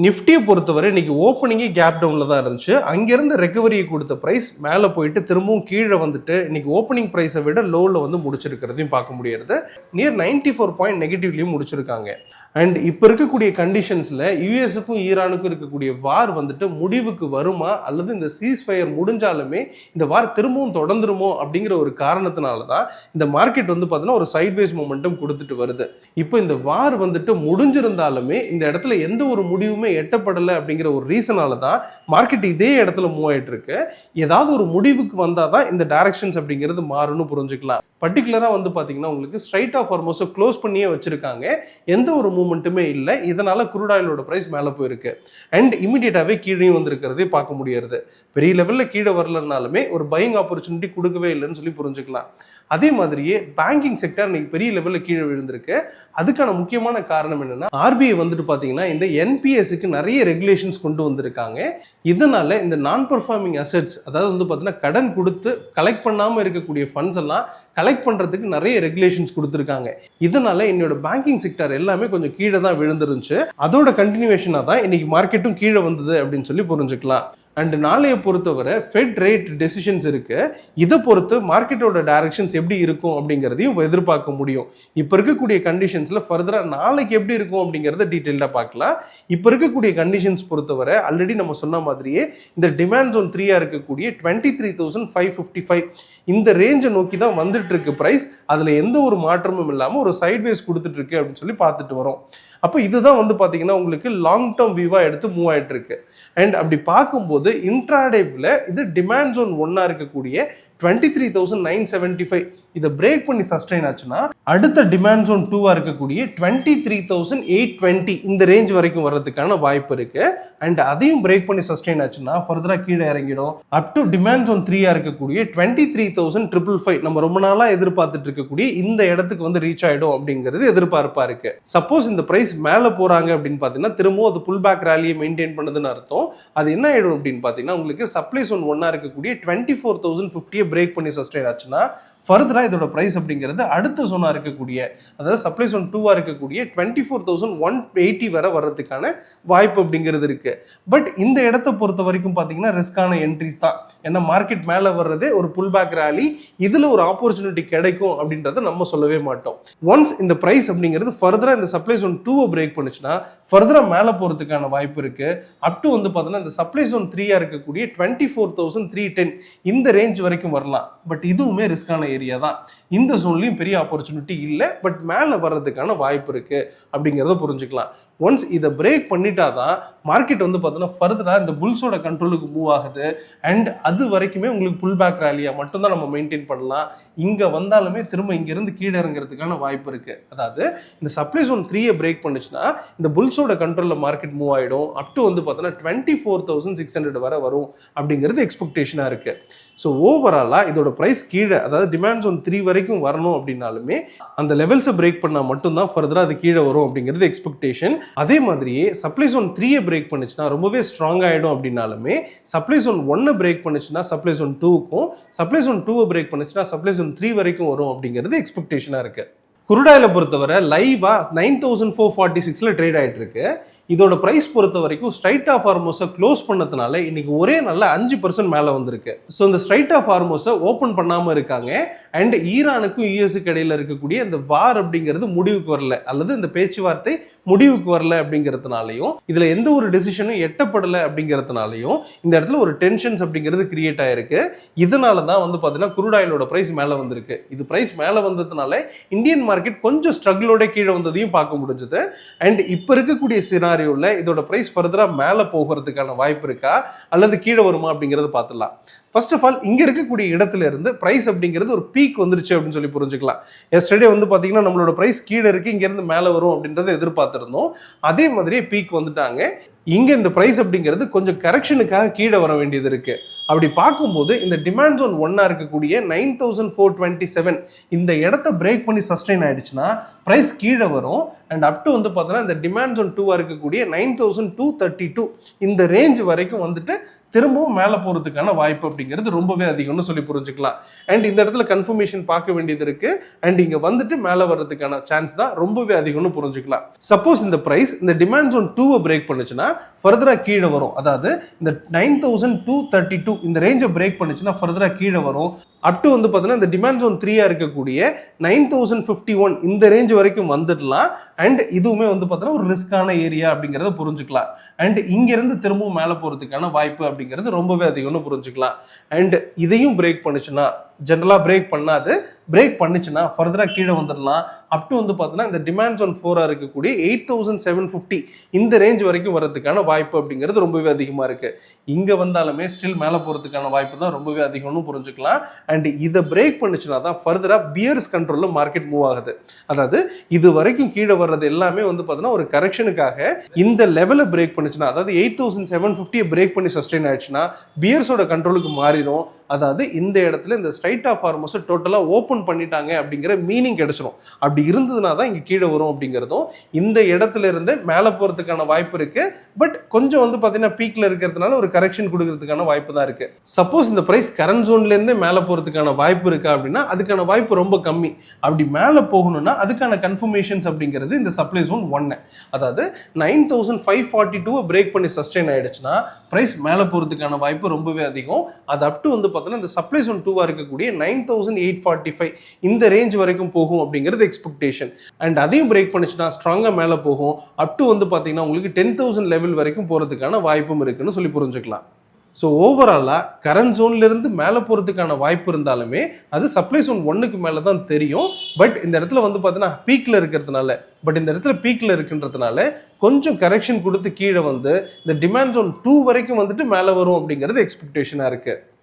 நிஃப்டியை பொறுத்தவரை இன்னைக்கு ஓப்பனிங்கே கேப் டவுனில் தான் இருந்துச்சு. அங்கேருந்து ரெக்கவரியை கொடுத்த ப்ரைஸ் மேலே போயிட்டு திரும்பவும் கீழே வந்துட்டு இன்னைக்கு ஓப்பனிங் ப்ரைஸை விட லோவில் வந்து முடிச்சிருக்கிறதையும் பார்க்க முடியாது. நியர் 94 பாயிண்ட் நெகட்டிவ்லையும் முடிச்சிருக்காங்க. அண்ட் இப்போ இருக்கக்கூடிய கண்டிஷன்ஸில் யூஎஸுக்கும் ஈரானுக்கும் இருக்கக்கூடிய வார் வந்துட்டு முடிவுக்கு வருமா, அல்லது இந்த சீஸ்ஃபயர் முடிஞ்சாலுமே இந்த வார் திரும்பவும் தொடர்ந்துருமோ அப்படிங்கிற ஒரு காரணத்தினால தான் இந்த மார்க்கெட் வந்து பார்த்தீங்கன்னா ஒரு சைட்வேஸ் மொமெண்டம் கொடுத்துட்டு வருது. இப்போ இந்த வார் வந்துட்டு முடிஞ்சிருந்தாலுமே இந்த இடத்துல எந்த ஒரு முடிவுமே எட்டப்படலை அப்படிங்கிற ஒரு ரீசனால தான் மார்க்கெட் இதே இடத்துல மூவ் ஆகிட்டு இருக்கு. ஏதாவது ஒரு முடிவுக்கு வந்தால் தான் இந்த டைரக்ஷன்ஸ் அப்படிங்கிறது மாறும்னு புரிஞ்சுக்கலாம். பர்டிகுலராக வந்து பார்த்தீங்கன்னா உங்களுக்கு ஸ்ட்ரைட் ஆஃப் ஆல்மோஸ்ட் க்ளோஸ் பண்ணியே வச்சிருக்காங்க, எந்த ஒரு மூவ்மெண்ட்டுமே இல்லை. இதனால க்ரூட் ஆயிலோட ப்ரைஸ் மேலே போயிருக்கு அண்ட் இமீடியட்டாகவே கீழே வந்திருக்கிறதே பார்க்க முடியாது. பெரிய லெவலில் கீழே வரலனாலுமே ஒரு பையிங் ஆப்பர்ச்சுனிட்டி கொடுக்கவே இல்லைன்னு சொல்லி புரிஞ்சுக்கலாம். அதே மாதிரியே பேங்கிங் செக்டர் இன்னைக்கு பெரிய லெவலில் கீழே விழுந்திருக்கு. அதுக்கான முக்கியமான காரணம் என்னன்னா, ஆர்பிஐ வந்துட்டு பார்த்தீங்கன்னா இந்த என்பிஎஸ்க்கு நிறைய ரெகுலேஷன்ஸ் கொண்டு வந்திருக்காங்க. இதனால இந்த நான் பர்ஃபார்மிங் அசெட்ஸ், அதாவது வந்து பார்த்தீங்கன்னா கடன் கொடுத்து கலெக்ட் பண்ணாமல் இருக்கக்கூடிய ஃபண்ட்ஸ் எல்லாம் கலெக்ட் பண்ணுறதுக்கு நிறைய ரெகுலேஷன்ஸ் கொடுத்துருக்காங்க. இதனால என்னோட பேங்கிங் செக்டர் எல்லாமே கொஞ்சம் கீழே தான் விழுந்துருந்துச்சு. அதோட கண்டினியூவேஷனாக தான் இன்னைக்கு மார்க்கெட்டும் கீழே வந்தது அப்படின்னு சொல்லி புரிஞ்சுக்கலாம். அண்ட் நாளைய பொறுத்தவரை ஃபெட் ரேட் டெசிஷன்ஸ் இருக்கு. இதை பொறுத்து மார்க்கெட்டோட டைரக்ஷன்ஸ் எப்படி இருக்கும் அப்படிங்கிறதையும் எதிர்பார்க்க முடியும். இப்போ இருக்கக்கூடிய கண்டிஷன்ஸில் ஃபர்தராக நாளைக்கு எப்படி இருக்கும் அப்படிங்கிறத டீட்டெயிலாக பார்க்கலாம். இப்போ இருக்கக்கூடிய கண்டிஷன்ஸ் பொறுத்தவரை ஆல்ரெடி நம்ம சொன்ன மாதிரியே இந்த டிமாண்ட் ஜோன் 3 இருக்கக்கூடிய 23,555 இந்த ரேஞ்சை நோக்கி தான் வந்துட்டு இருக்கு ப்ரைஸ். அதில் எந்த ஒரு மாற்றமும் இல்லாமல் ஒரு சைட்வேஸ் கொடுத்துட்டு இருக்கு அப்படின்னு சொல்லி பார்த்துட்டு வரோம். அப்போ இதுதான் வந்து பார்த்தீங்கன்னா உங்களுக்கு லாங் டேர்ம் வியூவாக எடுத்து மூவ் ஆகிட்டு இருக்கு. அண்ட் அப்படி பார்க்கும்போது இன்ட்ராடேவில் இது டிமாண்ட் ஜோன் 1 இருக்கக்கூடிய 23,975 இதை பிரேக் பண்ணி சஸ்டெயின் ஆச்சுன்னா அடுத்த டிமாண்ட் ஜோன் 2 இருக்கக்கூடிய 23,820 இந்த ரேஞ்ச் வரைக்கும் வர்றதுக்கான வாய்ப்பு இருக்கு. அண்ட் அதையும் பிரேக் பண்ணி சஸ்டெயின் ஆச்சுன்னா ஃபர்தராக கீழே இறங்கிடும். அப் டு டிமாண்ட் ஜோன் 3 இருக்கக்கூடிய 23,555 நம்ம ரொம்ப நாளாக எதிர்பார்த்துட்டு இருக்கக்கூடிய இந்த இடத்துக்கு வந்து ரீச் ஆகிடும் அப்படிங்கிறது எதிர்பார்ப்பா இருக்கு. சப்போஸ் இந்த பிரைஸ் மேலே போறாங்க அப்படின்னு பார்த்தீங்கன்னா திரும்பவும் அது புல் பேக் ரேலியை மெயின்டைன் பண்ணதுன்னு அர்த்தம். அது என்ன ஆயிடும் அப்படின்னு பார்த்தீங்கன்னா உங்களுக்கு சப்ளை ஜோன் 1 இருக்கக்கூடிய 24,050 பிரேக் பண்ணி சஸ்டெயின் ஆச்சுன்னா ஃபர்தரா இதோட பிரைஸ் அப்படிங்கிறது அடுத்த ஜோனா இருக்கக்கூடிய, அதாவது சப்ளை ஜோன் 2 இருக்கக்கூடிய 24,180 வரை வர்றதுக்கான வாய்ப்பு அப்படிங்கிறது இருக்கு. பட் இந்த இடத்தை பொறுத்த வரைக்கும் பார்த்தீங்கன்னா ரிஸ்கான என்ட்ரிஸ் தான். ஏன்னா மார்க்கெட் மேலே வர்றதே ஒரு புல் பேக் ரேலி, இதுல ஒரு ஆப்பர்ச்சுனிட்டி கிடைக்கும் அப்படின்றத நம்ம சொல்லவே மாட்டோம். ஒன்ஸ் இந்த பிரைஸ் அப்படிங்கிறது ஃபர்தரா இந்த சப்ளை ஜோன் 2 பிரேக் பண்ணுச்சுன்னா ஃபர்தரா மேலே போறதுக்கான வாய்ப்பு இருக்கு. அப் டு வந்து பார்த்தீங்கன்னா இந்த சப்ளை ஜோன் 3 இருக்கக்கூடிய 24,310 இந்த ரேஞ்ச் வரைக்கும் வரலாம். பட் இதுவுமே ரிஸ்கான ஏரியா தான். இந்த ஜோன்லயும் பெரிய ஆப்பர்ச்சுனிட்டி இல்லை, பட் மேலே வர்றதுக்கான வாய்ப்பு இருக்கு அப்படிங்கிறத புரிஞ்சுக்கலாம். ஒன்ஸ் இதை பிரேக் பண்ணிட்டாதான் மார்க்கெட் வந்து பார்த்தீங்கன்னா ஃபர்தராக இந்த புல்ஸோட கண்ட்ரோலுக்கு மூவ் ஆகுது. அண்ட் அது வரைக்குமே உங்களுக்கு புல் பேக் ரேலியா மட்டும்தான் நம்ம மெயின்டைன் பண்ணலாம். இங்கே வந்தாலுமே திரும்ப இங்கேருந்து கீழே இறங்குறதுக்கான வாய்ப்பு இருக்கு. அதாவது இந்த சப்ளை ஜோன் 3 பிரேக் பண்ணுச்சுன்னா இந்த புல்ஸோட கண்ட்ரோலில் மார்க்கெட் மூவ் ஆகிடும். அப் டு வந்து பார்த்தீங்கன்னா 24,600 வரை வரும் அப்படிங்கிறது எக்ஸ்பெக்டேஷனாக இருக்கு. ஸோ ஓவராலாக இதோட ப்ரைஸ் கீழே, அதாவது டிமாண்ட் ஜோன் 3 வரைக்கும் வரணும் அப்படின்னாலுமே அந்த லெவல்ஸை பிரேக் பண்ணால் மட்டும்தான் ஃபர்தராக அது கீழே வரும் அப்படிங்கிறது எக்ஸ்பெக்டேஷன். அதே மாதிரியே சப்ளை ஜோன் 3 பிரேக் பண்ணுச்சுன்னா ரொம்பவே ஸ்ட்ராங் ஆகிடும் அப்படின்னாலுமே சப்ளை ஜோன் 1 பிரேக் பண்ணுச்சுன்னா சப்ளை ஜோன் 2க்கும், சப்ளை ஜோன் 2 பிரேக் பண்ணுச்சுன்னா சப்ளை ஜோன் 3 வரைக்கும் வரும் அப்படிங்கிறது எக்ஸ்பெக்டேஷனாக இருக்கு. குருடாயில பொறுத்தவரை லைவா 9,446 ட்ரேட் ஆகிட்டு இருக்கு. இதோட பிரைஸ் பொறுத்த வரைக்கும் ஸ்ட்ரைட் ஆஃப் ஆர்மோஸை க்ளோஸ் பண்ணதுனால இன்னைக்கு ஒரே நல்ல 5% மேலே வந்திருக்கு. ஸோ இந்த ஸ்ட்ரைட் ஆஃப் ஆர்மோஸை ஓப்பன் பண்ணாமல் இருக்காங்க. அண்ட் ஈரானுக்கும் யூஎஸ்க்கு இடையில இருக்கக்கூடிய இந்த வார் அப்படிங்கிறது முடிவுக்கு வரல, அல்லது இந்த பேச்சுவார்த்தை முடிவுக்கு வரல அப்படிங்கிறதுனாலையும் இதுல எந்த ஒரு டெசிஷனும் எட்டப்படலை அப்படிங்கிறதுனாலையும் இந்த இடத்துல ஒரு டென்ஷன்ஸ் அப்படிங்கிறது கிரியேட் ஆயிருக்கு. இதனால தான் வந்து பார்த்தீங்கன்னா க்ரூட் ஆயிலோட பிரைஸ் மேலே வந்திருக்கு. இது பிரைஸ் மேலே வந்ததுனால இந்தியன் மார்க்கெட் கொஞ்சம் ஸ்ட்ரகிளோட கீழே வந்ததையும் பார்க்க முடிஞ்சது. அண்ட் இப்போ இருக்கக்கூடிய சினாரியோல இதோட பிரைஸ் ஃபர்தரா மேலே போகிறதுக்கான வாய்ப்பு இருக்கா அல்லது கீழே வருமா அப்படிங்கிறத பார்த்துடலாம். ஃபர்ஸ்ட் ஆஃப் ஆல் இங்க இருக்கக்கூடிய இடத்துல இருந்து பிரைஸ் அப்படிங்கிறது ஒரு பீக் வந்துருச்சு அப்படின்னு சொல்லி புரிஞ்சுக்கலாம். எஸ்டர்டே வந்து பாத்தீங்கன்னா நம்மளோட பிரைஸ் கீழே இருக்கு, இங்க இருந்து மேலே வரும் அப்படின்றத எதிர்பார்த்திருந்தோம். அதே மாதிரியே பீக் வந்துட்டாங்க. இங்க இந்த பிரைஸ் அப்படிங்கிறது கொஞ்சம் கரெக்ஷனுக்காக கீழே வர வேண்டியது இருக்கு. அப்படி பார்க்கும்போது இந்த டிமாண்ட் ஜோன் 1 இருக்கக்கூடிய 9,427 இந்த இடத்த பிரேக் பண்ணி சஸ்டெயின் ஆயிடுச்சுன்னா பிரைஸ் கீழே வரும். அண்ட் அப் டு வந்து பார்த்தோன்னா இந்த டிமாண்ட் ஜோன் 2 இருக்கக்கூடிய 9,232 இந்த ரேஞ்ச் வரைக்கும் வந்துட்டு திரும்பவும் மேலே போகிறதுக்கான வாய்ப்பு அப்படிங்கிறது ரொம்பவே அதிகம்னு சொல்லி புரிஞ்சுக்கலாம். அண்ட் இந்த இடத்துல கன்ஃபர்மேஷன் பார்க்க வேண்டியது இருக்கு. அண்ட் இங்கே வந்துட்டு மேலே வர்றதுக்கான சான்ஸ் தான் ரொம்பவே அதிகம்னு புரிஞ்சுக்கலாம். சப்போஸ் இந்த பிரைஸ் இந்த டிமாண்ட் ஜோன் 2 பிரேக் பண்ணுச்சுன்னா ஃபர்தராக கீழே வரும். அதாவது இந்த 9232 இந்த ரேஞ்சை பிரேக் பண்ணுச்சுன்னா ஃபர்தராக கீழே வரும். அப் டு வந்து பார்த்தீங்கன்னா இந்த டிமாண்ட் ஜோன் 3 இருக்கக்கூடிய 9051 இந்த ரேஞ்ச் வரைக்கும் வந்துடலாம். அண்ட் இதுவுமே வந்து பார்த்தீங்கன்னா ஒரு ரிஸ்கான ஏரியா அப்படிங்கிறத புரிஞ்சுக்கலாம். அண்ட் இங்கேருந்து திரும்பவும் மேலே போகிறதுக்கான வாய்ப்பு அப்படிங்கிறது ரொம்பவே அதிகம்னு புரிஞ்சுக்கலாம். அண்ட் இதையும் பிரேக் பண்ணுச்சுன்னா, ஜென்ரலாக பிரேக் பண்ணுச்சுன்னா ஃபர்தராக கீழே வந்துடலாம். அப் டு வந்து பார்த்தீங்கன்னா இந்த டிமாண்ட் ஜோன் 4 இருக்கக்கூடிய 8750 இந்த ரேஞ்ச் வரைக்கும் வரதுக்கான வாய்ப்பு அப்படிங்கிறது ரொம்பவே அதிகமாக இருக்குது. இங்கே வந்தாலுமே ஸ்டில் மேலே போகிறதுக்கான வாய்ப்பு தான் ரொம்பவே அதிகம்னு புரிஞ்சுக்கலாம். அண்ட் இதை பிரேக் பண்ணுச்சுன்னா தான் ஃபர்தராக பியர்ஸ் கண்ட்ரோலில் மார்க்கெட் மூவ் ஆகுது. அதாவது இது வரைக்கும் கீழே வர்றது எல்லாமே வந்து பார்த்தீங்கன்னா ஒரு கரெக்ஷனுக்காக இந்த லெவலை பிரேக் பண்ணுச்சுன்னா, அதாவது 8750 பிரேக் பண்ணி சஸ்டெயின் ஆயிடுச்சுன்னா பியர்ஸோட கண்ட்ரோலுக்கு மாறிடும். அதாவது இந்த இடத்துல இந்த ஸ்ட்ரைட் ஆஃப் ஆர்மஸ் டோட்டலாக ஓப்பன் பண்ணிட்டாங்க அப்படிங்கிற மீனிங் கிடைச்சிடும். அப்படி இருந்ததுனா தான் இங்கே கீழே வரும் அப்படிங்கிறதும், இந்த இடத்துல இருந்து மேலே போகிறதுக்கான வாய்ப்பு இருக்கு. பட் கொஞ்சம் வந்து பார்த்தீங்கன்னா பீக்கில் இருக்கிறதுனால ஒரு கரெக்ஷன் கொடுக்கறதுக்கான வாய்ப்பு தான் இருக்கு. சப்போஸ் இந்த பிரைஸ் கரண்ட் ஜோன்லேருந்து மேலே போகிறதுக்கான வாய்ப்பு இருக்கா அப்படின்னா அதுக்கான வாய்ப்பு ரொம்ப கம்மி. அப்படி மேலே போகணும்னா அதுக்கான கன்ஃபர்மேஷன்ஸ் அப்படிங்கிறது இந்த சப்ளை ஜோன் 1, அதாவது 9542 பிரேக் பண்ணி சஸ்டெயின் ஆயிடுச்சுன்னா பிரைஸ் மேலே போகிறதுக்கான வாய்ப்பு ரொம்பவே அதிகம். அது அப் டு வந்து பார்த்தீங்கன்னா இந்த சப்ளை ஜோன் 2 இருக்கக்கூடிய 9845 இந்த ரேஞ்ச் வரைக்கும் போகும் அப்படிங்கிறது எக்ஸ்பெக்டேஷன். அண்ட் அதையும் பிரேக் பண்ணிச்சுன்னா ஸ்ட்ராங்காக மேலே போகும். அப் டு வந்து பார்த்தீங்கன்னா உங்களுக்கு 10,000 லெவல் வரைக்கும் போகிறதுக்கான வாய்ப்பும் இருக்குன்னு சொல்லி புரிஞ்சுக்கலாம். ஸோ ஓவராலாக கரண்ட் ஜோன்லேருந்து மேலே போகிறதுக்கான வாய்ப்பு இருந்தாலுமே அது சப்ளை ஜோன் 1க்கு மேலே தான் தெரியும். பட் இந்த இடத்துல வந்து பார்த்தீங்கன்னா பீக்கில் இருக்குன்றதுனால கொஞ்சம் கரெக்ஷன் கொடுத்து கீழே வந்து இந்த டிமாண்ட் ஜோன் 2 வரைக்கும் வந்துட்டு மேலே வரும் அப்படிங்கிறது எக்ஸ்பெக்டேஷனாக இருக்குது.